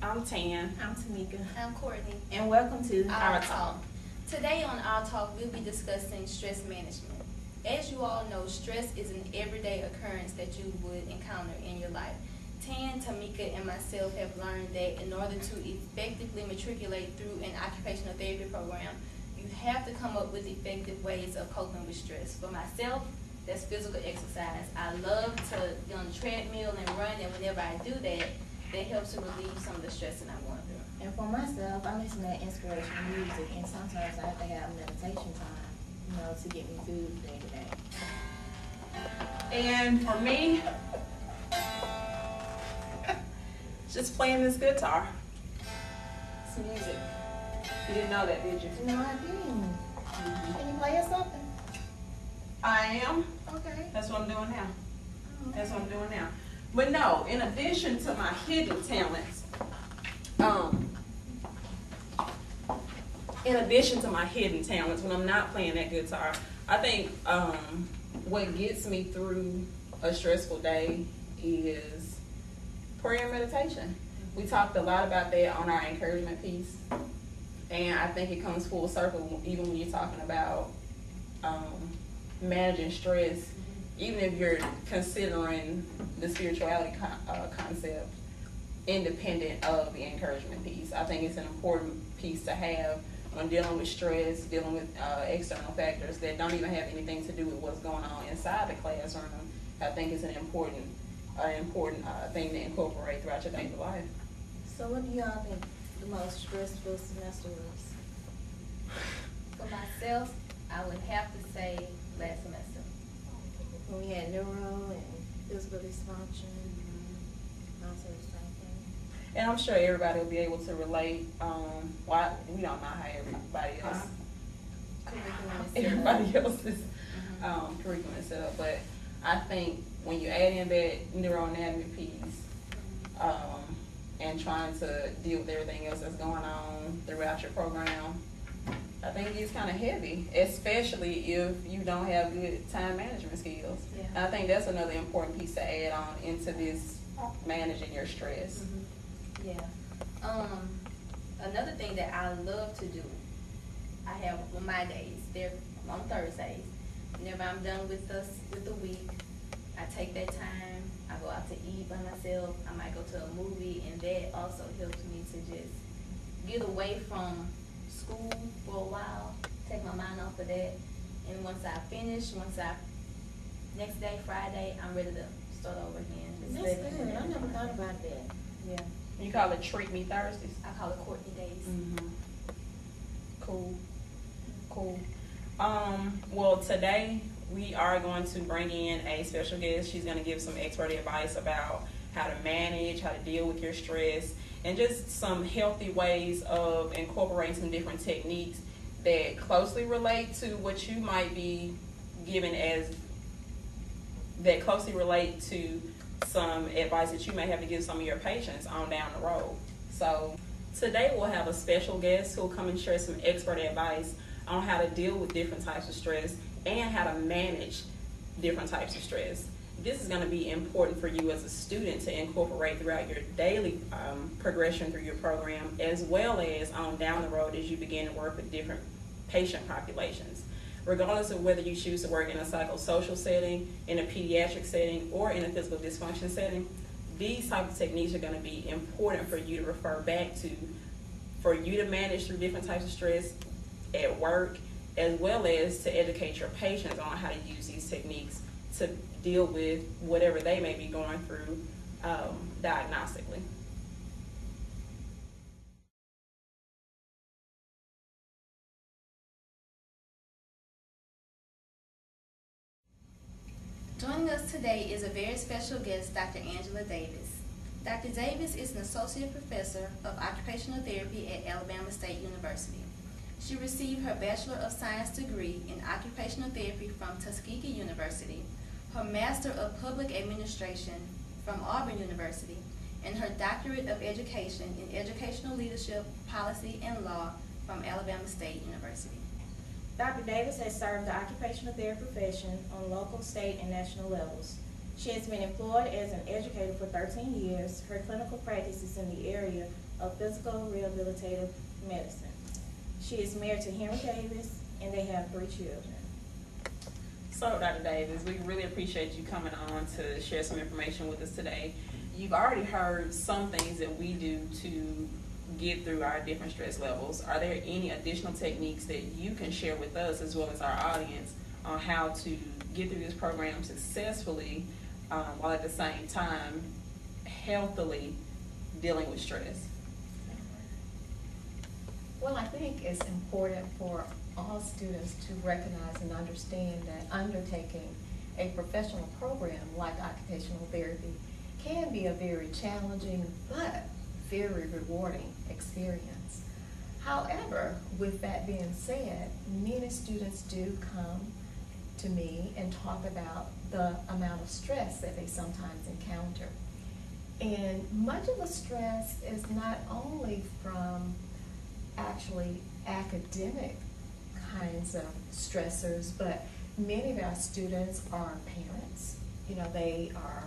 I'm Tan. I'm Tamika. I'm Courtney. And welcome to Our Talk. Today on Our Talk, we'll be discussing stress management. As you all know, stress is an everyday occurrence that you would encounter in your life. Tan, Tamika, and myself have learned that in order to effectively matriculate through an occupational therapy program, you have to come up with effective ways of coping with stress. For myself, that's physical exercise. I love to get on the treadmill and run, and whenever I do that, that helps to relieve some of the stress that I'm going through. And for myself, I listen to inspirational music, and sometimes I have to have meditation time, to get me through day to day. And for me, just playing this guitar. It's music. You didn't know that, did you? No, I didn't. Can you play us something? I am. Okay. That's what I'm doing now. Oh, That's what I'm doing now. But no, in addition to my hidden talents, when I'm not playing that guitar, I think what gets me through a stressful day is prayer and meditation. We talked a lot about that on our encouragement piece, and I think it comes full circle even when you're talking about managing stress. Even if you're considering the spirituality concept independent of the encouragement piece, I think it's an important piece to have when dealing with stress, dealing with external factors that don't even have anything to do with what's going on inside the classroom. I think it's an important thing to incorporate throughout your daily life. So what do y'all think the most stressful semester was? For myself, I would have to say last semester. When we had neuro and physical dysfunction, also the same thing. And I'm sure everybody will be able to relate. We don't know how everybody else's curriculum is set up, but I think when you add in that neuroanatomy piece and trying to deal with everything else that's going on throughout your program, I think it's kind of heavy, especially if you don't have good time management skills. Yeah. And I think that's another important piece to add on into this managing your stress. Mm-hmm. Yeah. Another thing that I love to do, I have on my days, they're on Thursdays. Whenever I'm done with the week, I take that time, I go out to eat by myself, I might go to a movie, and that also helps me to just get away from school for a while, take my mind off of that, and once I finish, next day, Friday, I'm ready to start over again. That's good. I never thought about that. Yeah. You call it Treat Me Thursdays? I call it Courtney Days. Mm-hmm. Cool. Well, today we are going to bring in a special guest. She's going to give some expert advice about how to manage, how to deal with your stress, and just some healthy ways of incorporating some different techniques that closely relate to what you might be given that closely relate to some advice that you may have to give some of your patients on down the road. So today we'll have a special guest who will come and share some expert advice on how to deal with different types of stress and how to manage different types of stress. This is going to be important for you as a student to incorporate throughout your daily progression through your program, as well as on down the road as you begin to work with different patient populations. Regardless of whether you choose to work in a psychosocial setting, in a pediatric setting, or in a physical dysfunction setting, these types of techniques are going to be important for you to refer back to, for you to manage through different types of stress at work, as well as to educate your patients on how to use these techniques to deal with whatever they may be going through diagnostically. Joining us today is a very special guest, Dr. Angela Davis. Dr. Davis is an associate professor of occupational therapy at Alabama State University. She received her Bachelor of Science degree in occupational therapy from Tuskegee University, her Master of Public Administration from Auburn University, and her Doctorate of Education in Educational Leadership, Policy, and Law from Alabama State University. Dr. Davis has served the occupational therapy profession on local, state, and national levels. She has been employed as an educator for 13 years. Her clinical practice is in the area of physical rehabilitative medicine. She is married to Henry Davis, and they have 3 children. So, Dr. Davis, we really appreciate you coming on to share some information with us today. You've already heard some things that we do to get through our different stress levels. Are there any additional techniques that you can share with us as well as our audience on how to get through this program successfully while at the same time healthily dealing with stress? Well, I think it's important for all students to recognize and understand that undertaking a professional program like occupational therapy can be a very challenging but very rewarding experience. However, with that being said, many students do come to me and talk about the amount of stress that they sometimes encounter. And much of the stress is not only from actually academic kinds of stressors, but many of our students are parents. You know, they are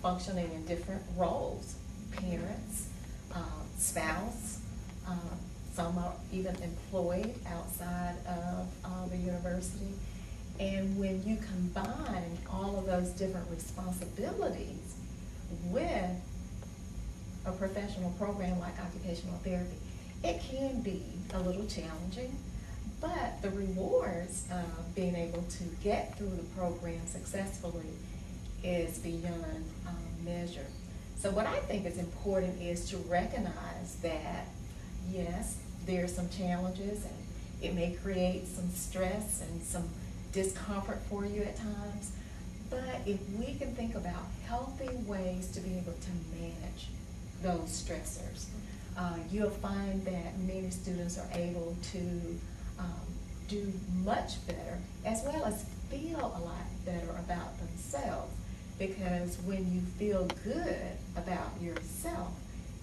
functioning in different roles: parents, spouse, some are even employed outside of the university. And when you combine all of those different responsibilities with a professional program like occupational therapy, it can be a little challenging, but the rewards of being able to get through the program successfully is beyond measure. So what I think is important is to recognize that, yes, there are some challenges and it may create some stress and some discomfort for you at times, but if we can think about healthy ways to be able to manage those stressors, you'll find that many students are able to do much better, as well as feel a lot better about themselves. Because when you feel good about yourself,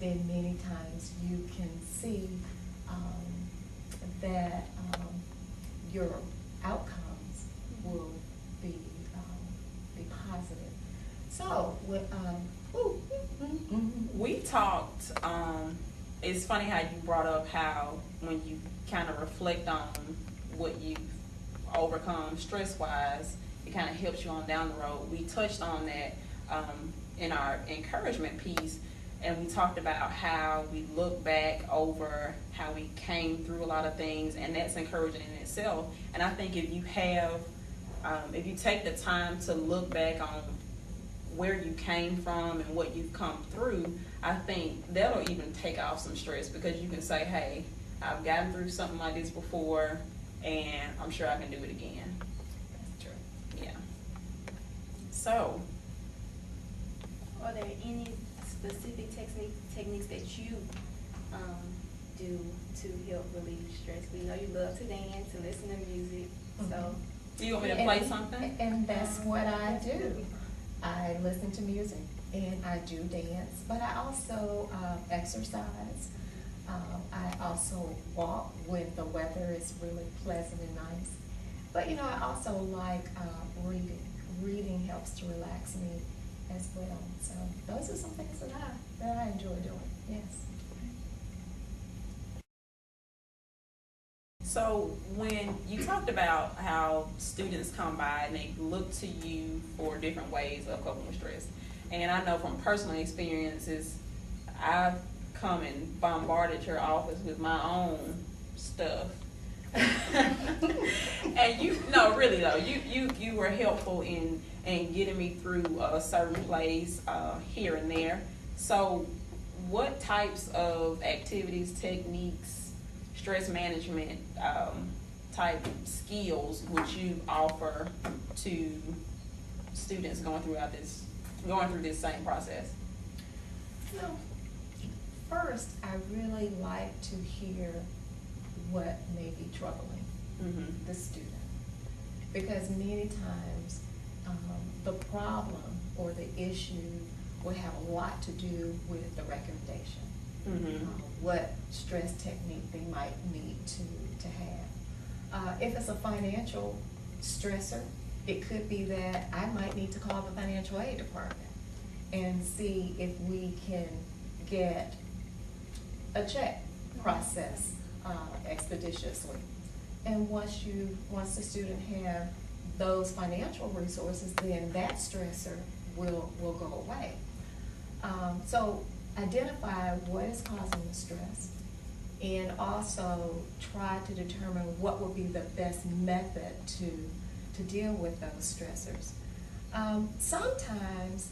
then many times you can see that your outcomes will be positive. So, We talked, it's funny how you brought up how when you kind of reflect on what you've overcome stress-wise, it kind of helps you on down the road. We touched on that in our encouragement piece, and we talked about how we look back over how we came through a lot of things, and that's encouraging in itself. And I think if you have, if you take the time to look back on where you came from and what you've come through, I think that'll even take off some stress, because you can say, hey, I've gotten through something like this before, and I'm sure I can do it again. that's true. Yeah. So, Are there any specific techniques that you do to help relieve stress? We know you love to dance and listen to music, so. do you want me to play something? And that's what I do. I listen to music and I do dance, but I also exercise. I also walk when the weather is really pleasant and nice. But you know, I also like reading. Reading helps to relax me as well. So those are some things that I enjoy doing. Yes. So when you talked about how students come by and they look to you for different ways of coping with stress, and I know from personal experiences, I've come and bombarded your office with my own stuff. And really though, you were helpful in getting me through a certain place here and there. So what types of activities, techniques, stress management type skills would you offer to students going through this same process? So, first, I really like to hear what may be troubling the student, because many times the problem or the issue will have a lot to do with the recommendation. What stress technique they might need to have. If it's a financial stressor, it could be that I might need to call the financial aid department and see if we can get a check process expeditiously. And once the student have those financial resources, then that stressor will go away. So identify what is causing the stress, and also try to determine what would be the best method to deal with those stressors. Sometimes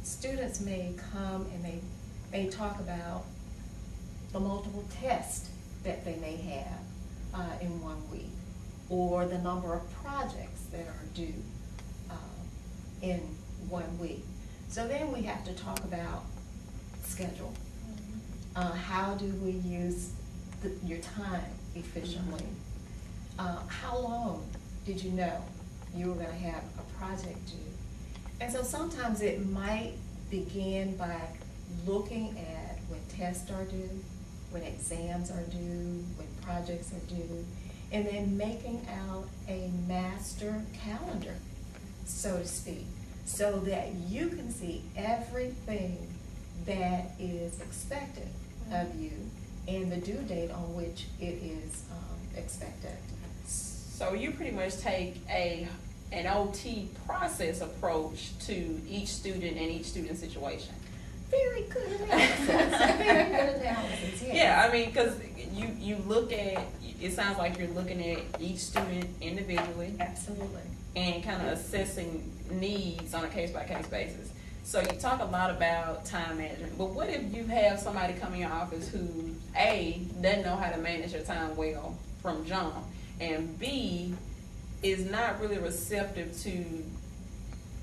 students may come and they may talk about the multiple tests that they may have in 1 week, or the number of projects that are due in 1 week. So then we have to talk about schedule. How do we use your time efficiently? How long did you know you were going to have a project due? And so sometimes it might begin by looking at when tests are due, when exams are due, when projects are due, and then making out a master calendar, so to speak, so that you can see everything that is expected of you and the due date on which it is expected. So you pretty much take an OT process approach to each student and each student situation. Very good analysis. Very good analysis, yes. Yeah, I mean, because you look at, it sounds like you're looking at each student individually Absolutely. and kind of assessing needs on a case-by-case basis. So you talk a lot about time management, but what if you have somebody come in your office who, A, doesn't know how to manage their time well from jump, and B, is not really receptive to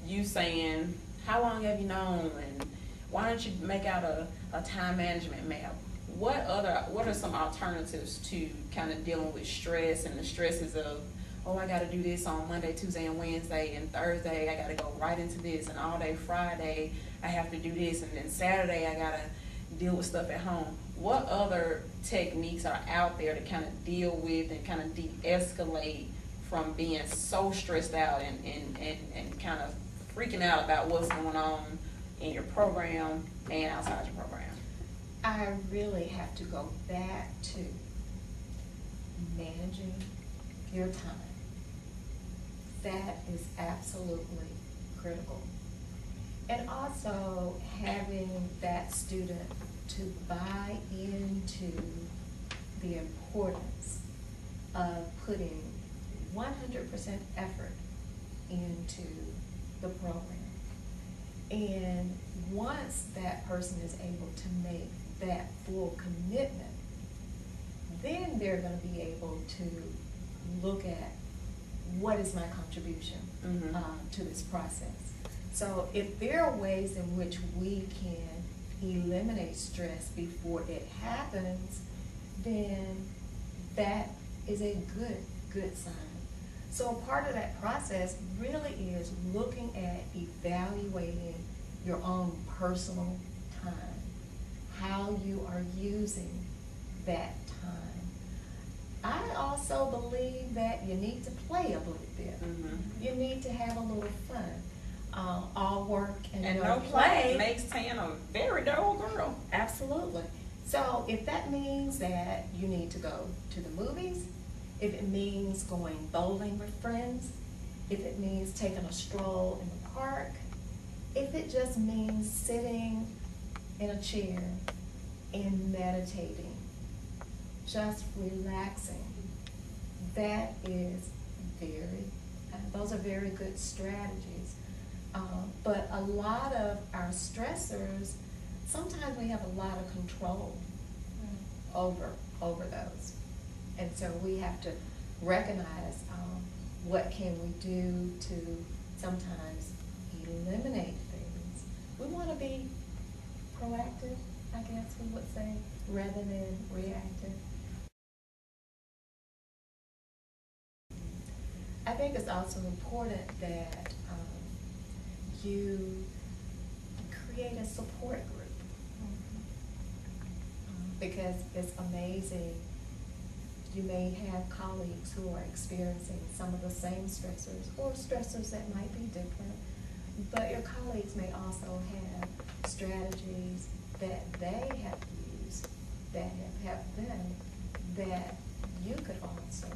you saying, how long have you known, and why don't you make out a time management map? What are some alternatives to kind of dealing with stress and the stresses of, oh, I gotta do this on Monday, Tuesday, and Wednesday, and Thursday I gotta go right into this, and all day Friday I have to do this, and then Saturday I gotta deal with stuff at home. What other techniques are out there to kind of deal with and kind of de-escalate from being so stressed out and kind of freaking out about what's going on in your program and outside your program? I really have to go back to managing your time. That is absolutely critical. And also having that student to buy into the importance of putting 100% effort into the program. And once that person is able to make that full commitment, then they're going to be able to look at what is my contribution to this process. So if there are ways in which we can eliminate stress before it happens, then that is a good sign. So part of that process really is looking at evaluating your own personal time, how you are using that time. I also believe that you need to play a little bit. You need to have a little fun. All work and no play makes Tan a very dull girl. Absolutely. So if that means that you need to go to the movies, if it means going bowling with friends, if it means taking a stroll in the park, if it just means sitting in a chair and meditating, just relaxing, that is those are very good strategies. But a lot of our stressors, sometimes we have a lot of control over those. And so we have to recognize what can we do to sometimes eliminate things. We want to be proactive, I guess we would say, rather than reactive. I think it's also important that you create a support group, because it's amazing. You may have colleagues who are experiencing some of the same stressors or stressors that might be different, but your colleagues may also have strategies that they have used that have happened that you could also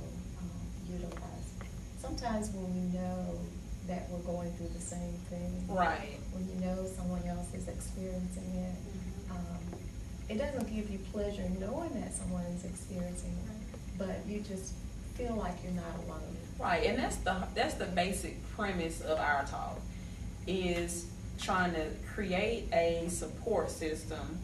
utilize. Sometimes when we know that we're going through the same thing, Right. when you know someone else is experiencing it, it doesn't give you pleasure knowing that someone is experiencing it, but you just feel like you're not alone. Right, and that's the basic premise of our talk, is trying to create a support system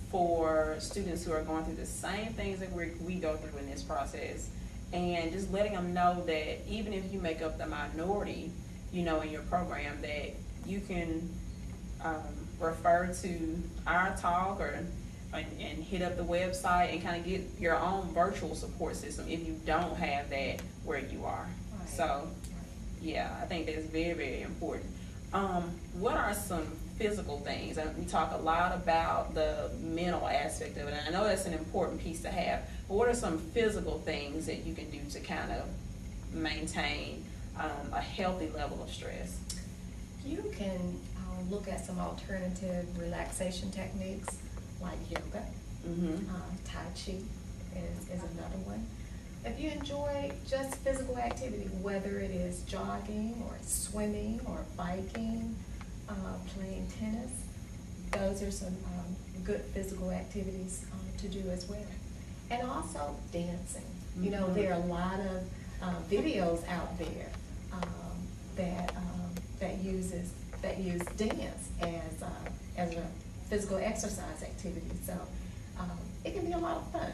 for students who are going through the same things that we go through in this process, and just letting them know that even if you make up the minority, you know, in your program, that you can refer to our talk and hit up the website and kind of get your own virtual support system if you don't have that where you are. Right. So, yeah, I think that's very, very important. What are some physical things? And we talk a lot about the mental aspect of it, and I know that's an important piece to have, but what are some physical things that you can do to kind of maintain a healthy level of stress? You can look at some alternative relaxation techniques like yoga. Tai Chi is another one. If you enjoy just physical activity, whether it is jogging or swimming or biking, playing tennis, those are some good physical activities to do as well. And also dancing. You know, there are a lot of videos out there that use dance as a physical exercise activity. So it can be a lot of fun.